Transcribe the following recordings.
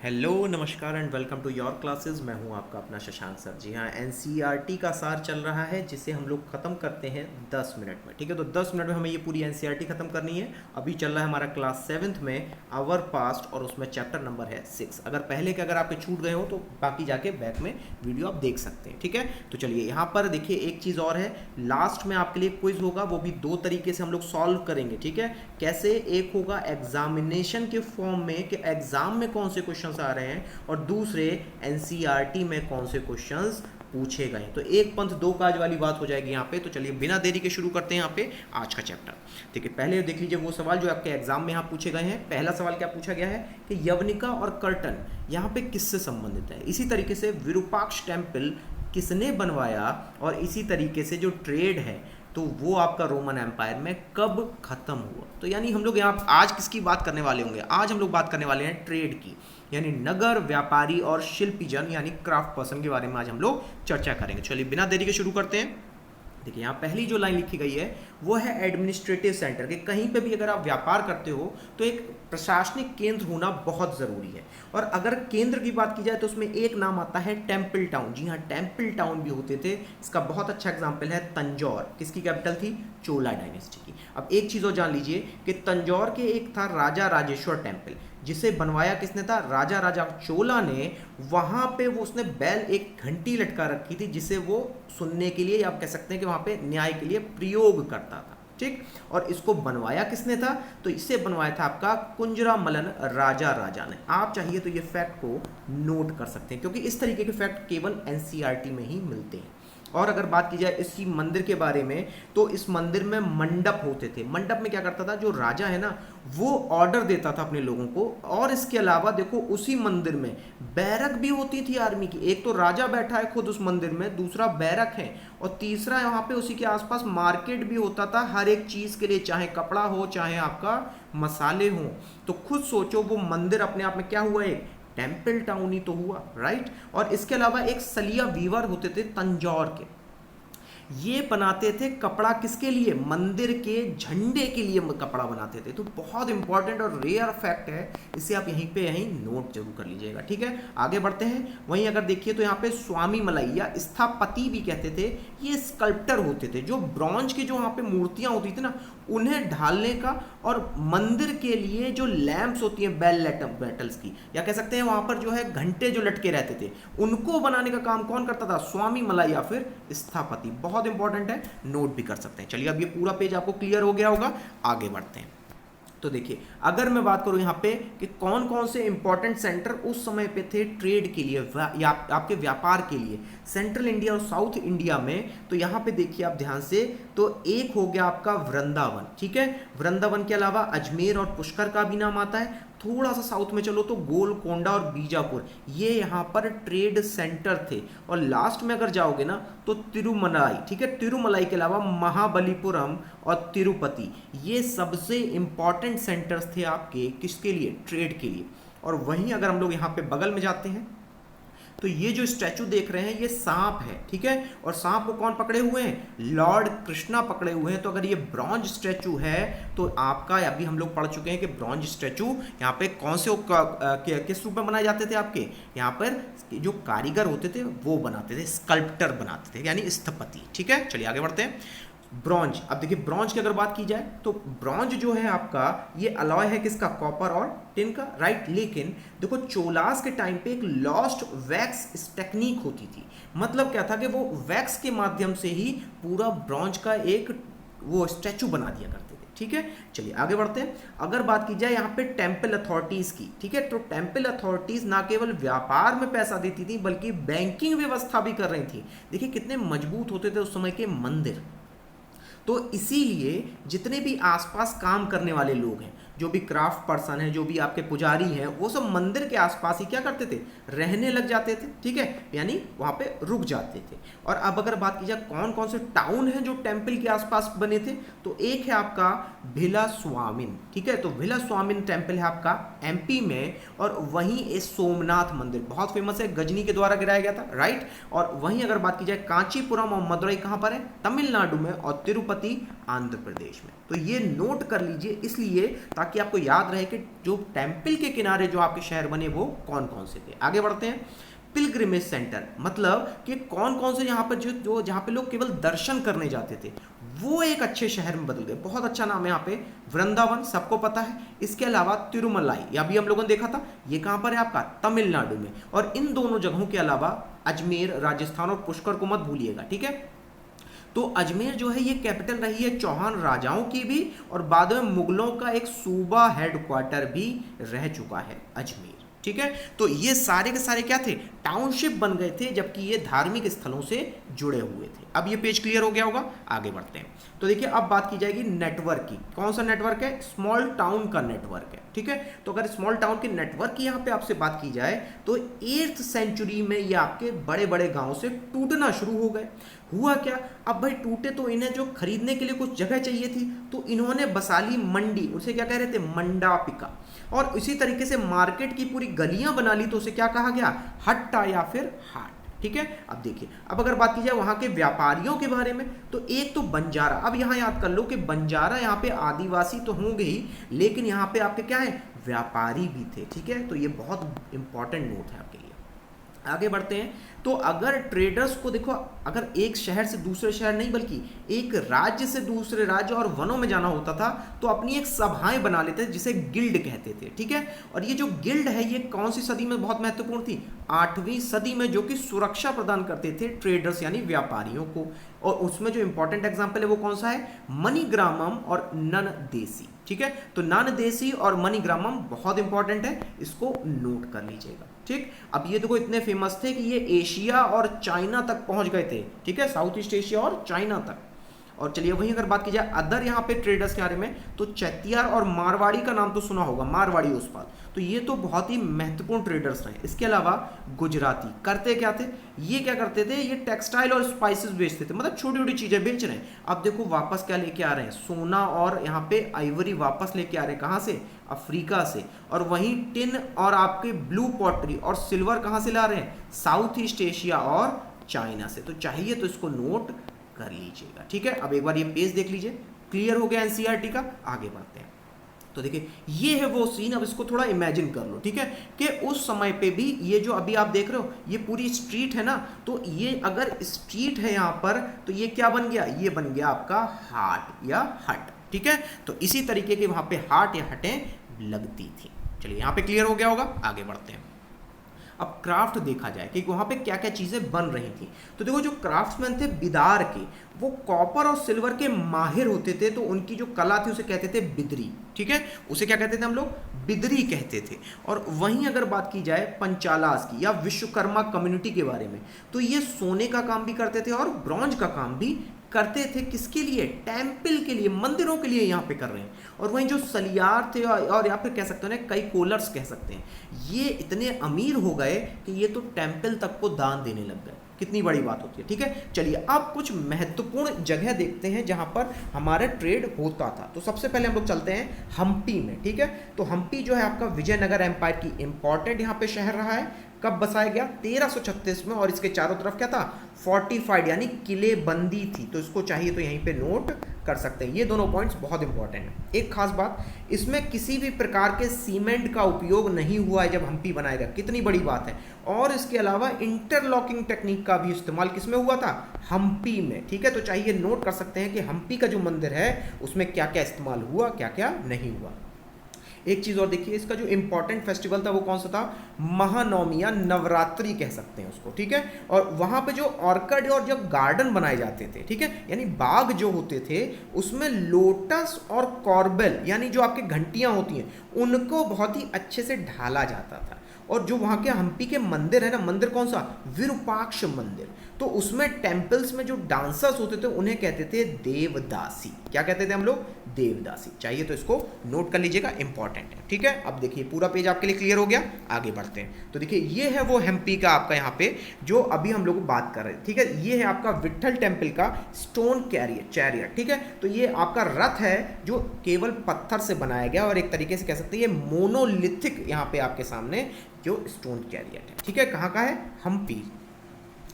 Hello नमस्कार and welcome to your classes. मैं हूं आपका अपना शशांक सर। जी हाँ, एनसीईआरटी का सार चल रहा है जिसे हम लोग ख़त्म करते हैं 10 मिनट में। ठीक है, तो 10 मिनट में हमें ये पूरी एनसीईआरटी ख़त्म करनी है। अभी चल रहा है हमारा क्लास 7th में आवर पास्ट और उसमें चैप्टर नंबर है 6। अगर आपके छूट गए हो तो बाकी जाके बैक में वीडियो आप देख सकते हैं। ठीक है, तो चलिए यहाँ पर देखिए एक चीज़ और है, लास्ट में आपके लिए क्विज होगा, वो भी दो तरीके से हम लोग सॉल्व करेंगे। ठीक है, कैसे? एक होगा एग्जामिनेशन के फॉर्म में कि एग्जाम में कौन से क्वेश्चंस आ रहे हैं, और दूसरे एनसीईआरटी में कौन से क्वेश्चंस पूछे गए। तो एक पंथ दो काज वाली बात हो जाएगी यहाँ पे। तो चलिए बिना देरी के शुरू करते हैं यहाँ पे आज का चैप्टर। ठीक है, पहले देख लीजिए वो सवाल जो आपके एग्जाम में यहाँ पूछे गए हैं। पहला सवाल क्या पूछा गया है कि यवनिका और कर्टन यहाँ पे किससे संबंधित है। इसी तरीके से विरूपाक्ष टेम्पल किसने बनवाया, और इसी तरीके से जो ट्रेड है तो वो आपका रोमन एम्पायर में कब खत्म हुआ। तो यानी हम लोग यहाँ आज किसकी बात करने वाले होंगे? आज हम लोग बात करने वाले हैं ट्रेड की, यानी नगर व्यापारी और शिल्पी जन यानी क्राफ्ट पर्सन के बारे में आज हम लोग चर्चा करेंगे। चलिए बिना देरी के शुरू करते हैं। देखिए यहाँ पहली जो लाइन लिखी गई है वो है एडमिनिस्ट्रेटिव सेंटर के। कहीं पे भी अगर आप व्यापार करते हो तो एक प्रशासनिक केंद्र होना बहुत ज़रूरी है। और अगर केंद्र की बात की जाए तो उसमें एक नाम आता है टेम्पल टाउन। जी हाँ, टेम्पल टाउन भी होते थे। इसका बहुत अच्छा एग्जाम्पल है तंजौर। किसकी कैपिटल थी? चोला डायनेस्टी की। अब एक चीज़ और जान लीजिए कि तंजौर के एक था राजा राजेश्वर टेम्पल, जिसे बनवाया किसने था? राजा राजा चोला ने। वहां पे वो उसने बैल एक घंटी लटका रखी थी जिसे वो सुनने के लिए, या आप कह सकते हैं कि वहां पे न्याय के लिए प्रयोग करता था। ठीक, और इसको बनवाया किसने था? तो इसे बनवाया था आपका कुंजरा मलन राजा राजा ने। आप चाहिए तो ये फैक्ट को नोट कर सकते हैं क्योंकि इस तरीके के फैक्ट केवल एनसीईआरटी में ही मिलते हैं। और अगर बात की जाए इसी मंदिर के बारे में तो इस मंदिर में मंडप होते थे। मंडप में क्या करता था? जो राजा है ना वो ऑर्डर देता था अपने लोगों को। और इसके अलावा देखो उसी मंदिर में बैरक भी होती थी आर्मी की। एक तो राजा बैठा है खुद उस मंदिर में, दूसरा बैरक है, और तीसरा यहाँ पे उसी के आसपास मार्केट भी होता था हर एक चीज़ के लिए, चाहे कपड़ा हो चाहे आपका मसाले हो। तो खुद सोचो वो मंदिर अपने आप में क्या हुआ? एक टेम्पल टाउन ही तो हुआ, राइट। और इसके अलावा एक सलिया वीवर होते थे तंजौर के। ये बनाते थे कपड़ा किसके लिए? मंदिर के झंडे के लिए कपड़ा बनाते थे। तो बहुत इंपॉर्टेंट और रेयर फैक्ट है, इसे आप यहीं नोट जरूर कर लीजिएगा। ठीक है, आगे बढ़ते हैं। वहीं अगर देखिए तो यहाँ पे स्वामी मलाई या स्थपति भी कहते थे, ये स्कल्प्टर होते थे जो ब्रॉन्ज की जो वहाँ पे मूर्तियाँ होती थी ना उन्हें ढालने का, और मंदिर के लिए जो लैंप्स होती हैं बेल मेटल्स की, या कह सकते हैं वहाँ पर जो है घंटे जो लटके रहते थे, उनको बनाने का काम कौन करता था? स्वामी मलाई या फिर स्थपति। बहुत इंपॉर्टेंट है, नोट भी कर सकते हैं। चलिए अब ये पूरा पेज आपको क्लियर हो गया होगा, आगे बढ़ते हैं। तो देखिए अगर मैं बात करूं यहाँ पे कि कौन कौन से इंपॉर्टेंट सेंटर उस समय पे थे ट्रेड के लिए या आपके व्यापार के लिए सेंट्रल इंडिया और साउथ इंडिया में, तो यहाँ पे देखिए आप ध्यान से, तो एक हो गया आपका वृंदावन। ठीक है, वृंदावन के अलावा अजमेर और पुष्कर का भी नाम आता है। थोड़ा सा साउथ में चलो तो गोलकोंडा और बीजापुर, ये यहाँ पर ट्रेड सेंटर थे। और लास्ट में अगर जाओगे ना तो तिरुमलाई। ठीक है, तिरुमलाई के अलावा महाबलीपुरम और तिरुपति, ये सबसे इंपॉर्टेंट सेंटर्स थे आपके किसके लिए? ट्रेड के लिए। और वहीं अगर हम लोग यहाँ पे बगल में जाते हैं तो ये जो स्टैचू देख रहे हैं ये सांप है। ठीक है, और सांप को कौन पकड़े हुए हैं? लॉर्ड कृष्णा पकड़े हुए हैं। तो अगर ये ब्रॉन्ज स्टैचू है तो आपका, अभी हम लोग पढ़ चुके हैं कि ब्रॉन्ज स्टैचू यहाँ पे कौन से किस रूप में बनाए जाते थे? आपके यहाँ पर जो कारीगर होते थे वो बनाते थे, स्कल्प्टर बनाते थे, यानी स्थपति। ठीक है, चलिए आगे बढ़ते हैं। ब्रॉन्ज, अब देखिए ब्रॉन्ज की अगर बात की जाए तो ब्रॉन्ज जो है आपका ये अलॉय है किसका? कॉपर और टिन का, राइट। लेकिन देखो चोलास के टाइम पे एक लॉस्ट वैक्स टेक्निक होती थी। मतलब क्या था कि वो वैक्स के माध्यम से ही पूरा ब्रॉन्ज का एक वो स्टैचू बना दिया करते थे। ठीक है, चलिए आगे बढ़ते हैं। अगर बात की जाए यहाँ पे टेम्पल अथॉरिटीज की, ठीक है, तो टेम्पल अथॉरिटीज ना केवल व्यापार में पैसा देती थी बल्कि बैंकिंग व्यवस्था भी कर रही थी। देखिए कितने मजबूत होते थे उस समय के मंदिर। तो इसीलिए जितने भी आसपास काम करने वाले लोग हैं, जो भी क्राफ्ट पर्सन है, जो भी आपके पुजारी हैं, वो सब मंदिर के आसपास ही क्या करते थे? रहने लग जाते थे। ठीक है, यानी वहाँ पे रुक जाते थे। और अब अगर बात की जाए कौन कौन से टाउन हैं जो टेम्पल के आसपास बने थे, तो एक है आपका भिला स्वामिन। ठीक है, तो भिला स्वामिन टेम्पल है आपका एमपी में। और वहीं एक सोमनाथ मंदिर बहुत फेमस है, गजनी के द्वारा गिराया गया था, राइट। और वहीं अगर बात की जाए कांचीपुरम और मदुरई कहाँ पर है? तमिलनाडु में, और तिरुपति आंध्र प्रदेश में। तो ये नोट कर लीजिए इसलिए ताकि ताकि आपको याद रहे कि जो टेम्पल के किनारे जो आपके शहर बने वो कौन कौन से थे। आगे बढ़ते हैं। पिलग्रिमेज सेंटर मतलब कि कौन कौन से यहाँ पर जो जहाँ पे लोग केवल दर्शन करने जाते थे वो एक अच्छे शहर में बदल गए। बहुत अच्छा नाम है यहाँ पे, वृंदावन सबको पता है। इसके अलावा तिरुमलाई, ये अभी हम लोगों ने देखा था, ये कहाँ पर है आपका, तमिलनाडु में। और इन दोनों जगहों के अलावा अजमेर राजस्थान और पुष्कर को मत भूलिएगा, ठीक है। तो अजमेर जो है ये कैपिटल रही है चौहान राजाओं की भी, और बाद में मुगलों का एक सूबा हेडक्वार्टर भी रह चुका है अजमेर, ठीक है। तो ये सारे के सारे क्या थे, टाउनशिप बन गए थे, जबकि ये धार्मिक स्थलों से जुड़े हुए थे। अब ये पेज क्लियर हो गया होगा, आगे बढ़ते हैं। तो देखिए अब बात की जाएगी नेटवर्क की। कौन सा नेटवर्क है, स्मॉल टाउन का नेटवर्क है, ठीक है। तो अगर स्मॉल टाउन के नेटवर्क की यहाँ पे आपसे बात की जाए तो 8th सेंचुरी में ये आपके बड़े बड़े गांव से टूटना शुरू हो गए। हुआ क्या, अब भाई टूटे तो इन्हें जो खरीदने के लिए कुछ जगह चाहिए थी, तो इन्होंने बसा ली मंडी, उसे क्या कह रहे थे, मंडापिका। और इसी तरीके से मार्केट की पूरी गलियां बना ली, तो उसे क्या कहा गया, हट्टा या फिर हाट, ठीक है। अब देखिए, अब अगर बात की जाए वहां के व्यापारियों के बारे में, तो एक तो बंजारा, अब यहां याद कर लो कि बंजारा यहाँ पे आदिवासी तो होंगे ही, लेकिन यहाँ पे आपके क्या है, व्यापारी भी थे, ठीक है। तो ये बहुत इंपॉर्टेंट नोट है आपके लिए। आगे बढ़ते हैं। तो अगर ट्रेडर्स को देखो, अगर एक शहर से दूसरे शहर नहीं बल्कि एक राज्य से दूसरे राज्य और वनों में जाना होता था, तो अपनी एक सभाएं बना लेते थे जिसे गिल्ड कहते थे, ठीक है। और ये जो गिल्ड है ये कौन सी सदी में बहुत महत्वपूर्ण थी, 8वीं सदी में, जो कि सुरक्षा प्रदान करते थे ट्रेडर्स यानी व्यापारियों को। और उसमें जो इंपॉर्टेंट एग्जाम्पल है वो कौन सा है, मणिग्रामम और ननदेसी, ठीक है। तो ननदेसी और मणिग्रामम बहुत इंपॉर्टेंट है, इसको नोट कर लीजिएगा, ठीक। अब ये देखो इतने फेमस थे कि ये एशिया और चाइना तक पहुंच गए थे, ठीक है, साउथ ईस्ट एशिया और चाइना तक। और चलिए वहीं अगर बात की जाए अदर यहाँ पे ट्रेडर्स के बारे में, तो चैतियार और मारवाड़ी का नाम तो सुना होगा, मारवाड़ी उस्पाद, तो ये तो बहुत ही महत्वपूर्ण ट्रेडर्स रहे। इसके अलावा गुजराती करते क्या थे, ये क्या करते थे, ये टेक्सटाइल और स्पाइसेस बेचते थे, मतलब छोटी छोटी चीजें बेच रहे हैं। अब देखो वापस क्या लेके आ रहे हैं, सोना और यहाँ पे आइवरी वापस लेके आ रहे हैं, कहाँ से, अफ्रीका से। और वहीं टिन और आपके ब्लू पॉटरी और सिल्वर कहाँ से ला रहे हैं, साउथ ईस्ट एशिया और चाइना से। तो चाहिए तो इसको नोट कर लीजिएगा, ठीक है। अब एक बार ये पेज देख लीजिए, क्लियर हो गया एनसीईआरटी का, आगे बढ़ते हैं। तो देखिए ये है वो सीन, अब इसको थोड़ा इमेजिन कर लो, ठीक है, कि उस समय पे भी ये जो अभी आप देख रहे हो ये पूरी स्ट्रीट है ना, तो ये अगर स्ट्रीट है यहाँ पर, तो ये क्या बन गया, ये बन गया आपका हाट या हट, ठीक है। तो इसी तरीके के वहां पे हाट या हटें लगती थी। चलिए यहाँ पे क्लियर हो गया होगा, आगे बढ़ते हैं। अब क्राफ्ट देखा जाए कि वहाँ पे क्या क्या चीज़ें बन रही थी। तो देखो जो क्राफ्ट्समैन थे बिदार के, वो कॉपर और सिल्वर के माहिर होते थे, तो उनकी जो कला थी उसे कहते थे बिदरी, ठीक है, उसे क्या कहते थे हम लोग, बिदरी कहते थे। और वहीं अगर बात की जाए पंचालास की या विश्वकर्मा कम्युनिटी के बारे में, तो ये सोने का काम भी करते थे और ब्रॉन्ज का काम भी करते थे। किसके लिए, टेम्पल के लिए, मंदिरों के लिए यहाँ पे कर रहे हैं। और वहीं जो सलियार थे और या फिर कह सकते हैं कई कोलर्स कह सकते हैं, ये इतने अमीर हो गए कि ये तो टेम्पल तक को दान देने लग गए। कितनी बड़ी बात होती है, ठीक है। चलिए अब कुछ महत्वपूर्ण जगह देखते हैं जहां पर हमारा ट्रेड होता था। तो सबसे पहले हम लोग चलते हैं हम्पी में, ठीक है। तो हम्पी जो है आपका विजयनगर एम्पायर की इंपॉर्टेंट यहाँ पे शहर रहा है। कब बसाया गया, 1336 में, और इसके चारों तरफ क्या था, फोर्टिफाइड यानी किले बंदी थी। तो इसको चाहिए तो यहीं पे नोट कर सकते हैं। ये दोनों पॉइंट्स बहुत इंपॉर्टेंट हैं। एक खास बात, इसमें किसी भी प्रकार के सीमेंट का उपयोग नहीं हुआ है जब हम्पी बनाया गया, कितनी बड़ी बात है। और इसके अलावा इंटरलॉकिंग टेक्निक का भी इस्तेमाल किसमें हुआ था, हम्पी में, ठीक है। तो चाहिए नोट कर सकते हैं कि हम्पी का जो मंदिर है उसमें क्या क्या इस्तेमाल हुआ, क्या क्या नहीं हुआ। एक चीज़ और देखिए, इसका जो इंपॉर्टेंट फेस्टिवल था वो कौन सा था, महानवमी या नवरात्रि कह सकते हैं उसको, ठीक है। और वहाँ पे जो ऑर्किड और जब गार्डन बनाए जाते थे, ठीक है, यानी बाग जो होते थे, उसमें लोटस और कॉर्बेल यानी जो आपकी घंटियाँ होती हैं उनको बहुत ही अच्छे से ढाला जाता था। और जो वहाँ के हम्पी के मंदिर है ना, मंदिर कौन सा, विरूपाक्ष मंदिर, तो उसमें टेम्पल्स में जो डांसर्स होते थे उन्हें कहते थे देवदासी। क्या कहते थे हम लोग, देवदासी। चाहिए तो इसको नोट कर लीजिएगा, इंपॉर्टेंट है, ठीक है। अब देखिए पूरा पेज आपके लिए क्लियर हो गया, आगे बढ़ते हैं। तो देखिए ये है वो हम्पी का आपका यहाँ पे जो अभी हम लोग बात कर रहे हैं, ठीक है। ये है आपका विट्ठल टेम्पल का स्टोन चैरियट, ठीक है। तो ये आपका रथ है जो केवल पत्थर से बनाया गया, और एक तरीके से कह सकते हैं ये मोनोलिथिक यहाँ पे आपके सामने जो स्टोन चैरियट है, ठीक है। कहाँ का है, हम्पी।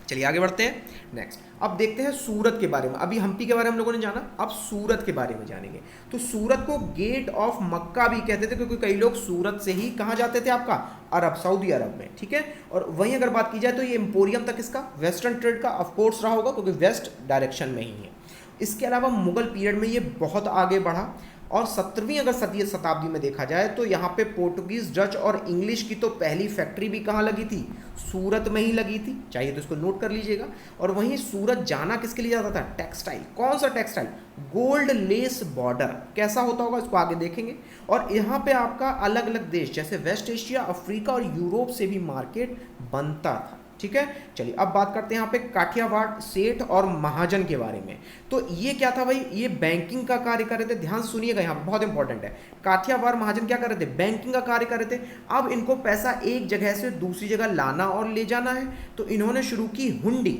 चलिए आगे बढ़ते हैं नेक्स्ट। अब देखते हैं सूरत के बारे में। अभी हम्पी के बारे में हम लोगों ने जाना, अब सूरत के बारे में जानेंगे। तो सूरत को गेट ऑफ मक्का भी कहते थे, क्योंकि कई लोग सूरत से ही कहाँ जाते थे आपका, अरब, सऊदी अरब में, ठीक है। और वहीं अगर बात की जाए तो ये एम्पोरियम तक इसका वेस्टर्न ट्रेड का ऑफकोर्स रहा होगा, क्योंकि वेस्ट डायरेक्शन में ही है। इसके अलावा मुगल पीरियड में ये बहुत आगे बढ़ा, और 17वीं अगर शताब्दी में देखा जाए तो यहाँ पे पोर्टुगीज, डच और इंग्लिश की तो पहली फैक्ट्री भी कहाँ लगी थी, सूरत में ही लगी थी। चाहिए तो इसको नोट कर लीजिएगा। और वहीं सूरत जाना किसके लिए जाता था, टेक्सटाइल। कौन सा टेक्सटाइल, गोल्ड लेस बॉर्डर। कैसा होता होगा इसको आगे देखेंगे। और यहाँ पे आपका अलग अलग देश जैसे वेस्ट एशिया, अफ्रीका और यूरोप से भी मार्केट बनता था, ठीक है। चलिए अब बात करते हैं यहाँ पे काठियावाड़, सेठ और महाजन के बारे में। तो ये क्या था भाई, ये बैंकिंग का कार्य कर रहे थे। ध्यान से सुनिएगा, यहाँ पे बहुत इंपॉर्टेंट है। काठियावाड़ महाजन क्या कर रहे थे, बैंकिंग का कार्य कर रहे थे। अब इनको पैसा एक जगह से दूसरी जगह लाना और ले जाना है, तो इन्होंने शुरू की हुंडी।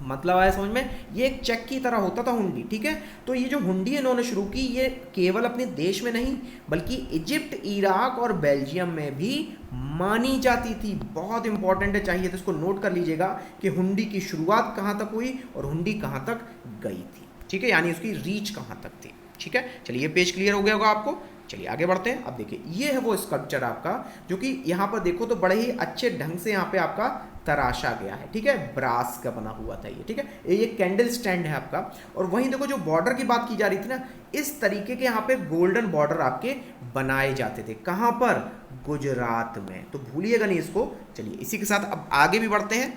मतलब आया समझ में, ये एक चेक की तरह होता था हुंडी, ठीक है। तो ये जो हुंडी इन्होंने शुरू की, ये केवल अपने देश में नहीं बल्कि इजिप्ट, इराक और बेल्जियम में भी मानी जाती थी। बहुत इंपॉर्टेंट है, चाहिए तो इसको नोट कर लीजिएगा कि हुंडी की शुरुआत कहाँ तक हुई और हुंडी कहाँ तक गई थी, ठीक है, यानी उसकी रीच कहाँ तक थी, ठीक है। चलिए ये पेज क्लियर हो गया होगा आपको। चलिए आगे बढ़ते हैं। अब देखिए ये है वो स्कल्पचर आपका, जो कि यहाँ पर देखो तो बड़े ही अच्छे ढंग से यहाँ पे आपका तराशा गया है, ठीक है। ब्रास का बना हुआ था ये, ठीक है। ये कैंडल स्टैंड है आपका। और वहीं देखो जो बॉर्डर की बात की जा रही थी ना, इस तरीके के यहाँ पे गोल्डन बॉर्डर आपके बनाए जाते थे। कहाँ पर, गुजरात में, तो भूलिएगा नहीं इसको। चलिए इसी के साथ अब आगे भी बढ़ते हैं।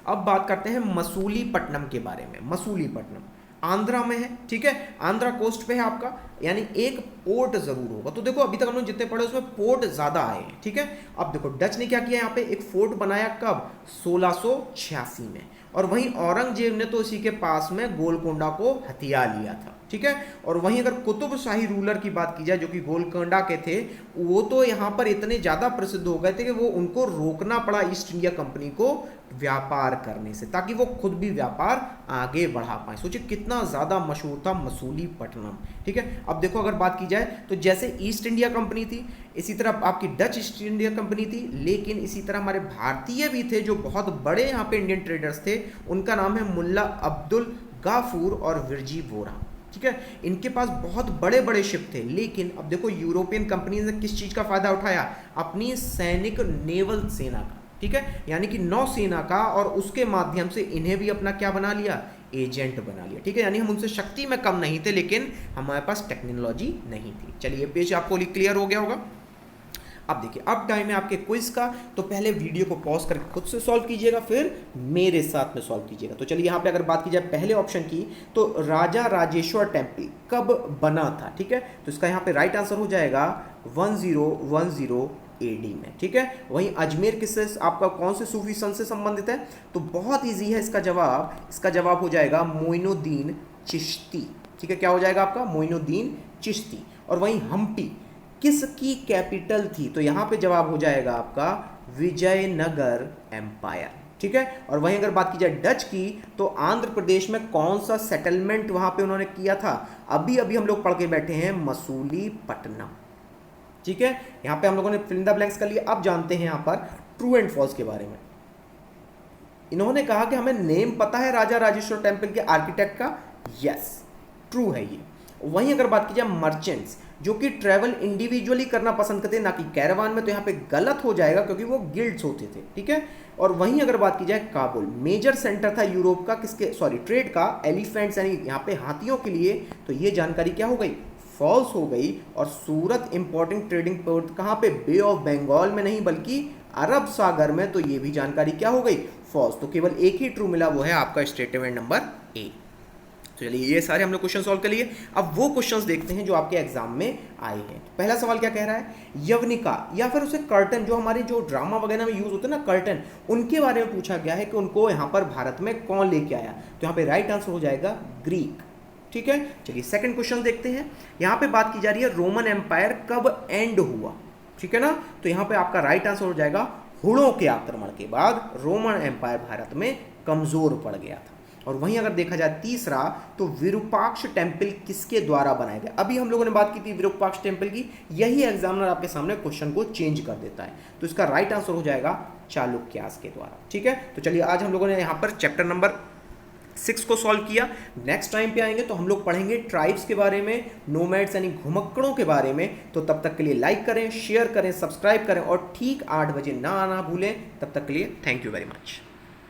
अब बात करते हैं मसूलीपट्टनम के बारे में। मसूलीपट्टनम आंध्रा में है, ठीक है, आंध्रा कोस्ट पे है आपका, यानी एक पोर्ट जरूर होगा। तो देखो अभी तक हम लोग जितने पढ़े उसमें पोर्ट ज्यादा आए हैं, ठीक है। अब देखो डच ने क्या किया, यहाँ पे एक फोर्ट बनाया, कब, 1686 में। और वहीं औरंगजेब ने तो इसी के पास में गोलकोंडा को हथिया लिया था, ठीक है। और वहीं अगर कुतुब शाही रूलर की बात की जाए जो कि गोलकोंडा के थे, वो तो यहाँ पर इतने ज़्यादा प्रसिद्ध हो गए थे कि वो उनको रोकना पड़ा ईस्ट इंडिया कंपनी को व्यापार करने से, ताकि वो खुद भी व्यापार आगे बढ़ा पाए। सोचिए कितना ज़्यादा मशहूर था मसूलीपट्टनम, ठीक है। अब देखो अगर बात की जाए तो जैसे ईस्ट इंडिया कंपनी थी, इसी तरह आपकी डच ईस्ट इंडिया कंपनी थी, लेकिन इसी तरह हमारे भारतीय भी थे जो बहुत बड़े यहाँ पे इंडियन ट्रेडर्स थे। उनका नाम है मुल्ला अब्दुल गाफूर और विरजी वोरा, ठीक है। इनके पास बहुत बड़े बड़े शिप थे, लेकिन अब देखो यूरोपियन कंपनी ने किस चीज़ का फायदा उठाया, अपनी सैनिक नेवल सेना का, ठीक है, यानी कि नौसेना का। और उसके माध्यम से इन्हें भी अपना क्या बना लिया, एजेंट बना लिया, ठीक है। यानी हम उनसे शक्ति में कम नहीं थे, लेकिन हमारे पास टेक्नोलॉजी नहीं थी। चलिए पेज आपको क्लियर हो गया होगा। अब देखिए अब टाइम है आपके क्विज का, तो पहले वीडियो को पॉज करके खुद से सॉल्व कीजिएगा, फिर मेरे साथ में सॉल्व कीजिएगा। तो चलिए यहाँ पे अगर बात की जाए पहले ऑप्शन की, तो राजा राजेश्वर टेम्पल कब बना था, ठीक है। तो इसका यहाँ पे राइट आंसर हो जाएगा 1010 AD में, ठीक है। वहीं अजमेर किससे, आपका कौन से सूफी संत से संबंधित है, तो बहुत ईजी है इसका जवाब हो जाएगा मोइनुद्दीन चिश्ती, ठीक है। क्या हो जाएगा आपका, मोइनुद्दीन चिश्ती। और वहीं हम्पी किसकी कैपिटल थी, तो यहाँ पे जवाब हो जाएगा आपका विजयनगर एम्पायर, ठीक है। और वहीं अगर बात की जाए डच की, तो आंध्र प्रदेश में कौन सा सेटलमेंट वहां पे उन्होंने किया था, अभी अभी हम लोग पढ़ के बैठे हैं, मसूलीपट्टनम, ठीक है। यहाँ पे हम लोगों ने फिल इन द ब्लैंक्स कर लिया। अब जानते हैं यहाँ पर ट्रू एंड फॉल्स के बारे में। इन्होंने कहा कि हमें नेम पता है राजा राजेश्वर टेम्पल के आर्किटेक्ट का, यस ट्रू है ये। वहीं अगर बात की जाए मर्चेंट्स जो कि ट्रैवल इंडिविजुअली करना पसंद करते हैं ना कि कैरावान में, तो यहाँ पे गलत हो जाएगा क्योंकि वो गिल्ड्स होते थे, ठीक है। और वहीं अगर बात की जाए काबुल मेजर सेंटर था यूरोप का, ट्रेड का, एलिफेंट्स यानी यहाँ पे हाथियों के लिए, तो ये जानकारी क्या हो गई, फॉल्स हो गई। और सूरत इंपॉर्टेंट ट्रेडिंग पोर्ट कहाँ पे, बे ऑफ बंगाल में नहीं बल्कि अरब सागर में, तो ये भी जानकारी क्या हो गई, फॉल्स। तो केवल एक ही ट्रू मिला, वो है आपका स्टेटमेंट नंबर ए। तो चलिए ये सारे हम लोग क्वेश्चन सॉल्व कर लिए। अब वो क्वेश्चंस देखते हैं जो आपके एग्जाम में आए हैं। पहला सवाल क्या कह रहा है, यवनिका या फिर उसे कर्टन, जो हमारे जो ड्रामा वगैरह में यूज होते हैं ना कर्टन, उनके बारे में पूछा गया है कि उनको यहाँ पर भारत में कौन लेके आया। तो यहाँ पे राइट आंसर हो जाएगा ग्रीक, ठीक है। चलिए सेकंड क्वेश्चन देखते हैं। यहाँ पे बात की जा रही है रोमन एम्पायर कब एंड हुआ, ठीक है ना। तो यहाँ पे आपका राइट आंसर हो जाएगा हुणों के आक्रमण के बाद रोमन एम्पायर भारत में कमजोर पड़ गया था। और वहीं अगर देखा जाए तीसरा, तो विरूपाक्ष टेम्पल किसके द्वारा बनाए गए। अभी हम लोगों ने बात की थी विरूपाक्ष टेम्पल की, यही एग्जामिनर आपके सामने क्वेश्चन को चेंज कर देता है। तो इसका राइट आंसर हो जाएगा चालुक्यास के द्वारा। ठीक है, तो चलिए आज हम लोगों ने यहाँ पर चैप्टर नंबर 6 को सॉल्व किया। नेक्स्ट टाइम पे आएंगे तो हम लोग पढ़ेंगे ट्राइब्स के बारे में, नोमैड्स यानी घुमक्कड़ों के बारे में। तो तब तक के लिए लाइक करें, शेयर करें, सब्सक्राइब करें और ठीक 8 बजे ना आना भूलें। तब तक के लिए थैंक यू वेरी मच।